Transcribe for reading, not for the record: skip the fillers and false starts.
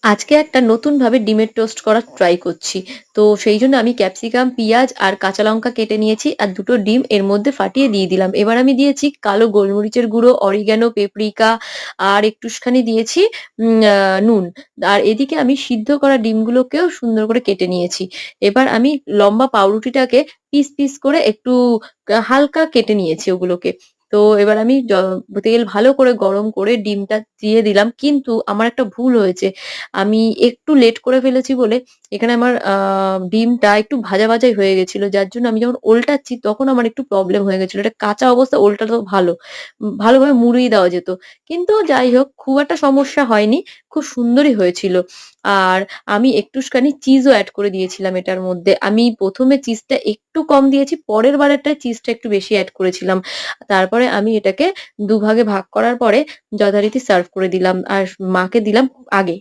আজকে একটা নতুনভাবে ডিমের টোস্ট করার ট্রাই করছি। তো সেইজন্য আমি ক্যাপসিকাম, পিঁয়াজ আর কাঁচা লঙ্কা কেটে নিয়েছি আর ২ টো ডিম এর মধ্যে ফাটিয়ে দিয়ে দিলাম। এবার আমি দিয়েছি কালো গোলমরিচের গুঁড়ো, অরিগ্যানো, পেপরিকা আর একটুখানি দিয়েছি আ নুন। আর এদিকে আমি সিদ্ধ করা ডিমগুলোকেও সুন্দর করে কেটে নিয়েছি। এবার আমি লম্বা পাউরুটিটাকে পিস করে একটু হালকা কেটে নিয়েছি ওগুলোকে। তো এবার আমি তেল ভালো করে গরম করে ডিমটা দিয়ে দিলাম। কিন্তু আমার একটা ভুল হয়েছে। আমি একটু লেট করে ফেলেছি বলে এখানে আমার ডিমটা একটু ভাজাই হয়ে গেছিল। যার জন্য আমি যখন ওল্টাচ্ছি তখন আমার একটু প্রবলেম হয়ে গেছিল। এটা কাঁচা অবস্থায় ওল্টানো ভালো। ভালোভাবে মুড়িয়ে দেওয়া যেত। কিন্তু যাই হোক খুব একটা সমস্যা হয়নি। খুব সুন্দরই হয়েছিল। আর আমি একটুখানি চিজও এড করে দিয়েছিলাম এটার মধ্যে। আমি ১ম এ চিজটা একটু কম দিয়েছি। পরের বারেরটায় চিজটা একটু বেশি এড করেছিলাম। তারপরে আমি এটাকে দুভাগে ভাগ করার পরে যথারীতি সার্ভ করে দিলাম। আর মাকে দিলাম আগে।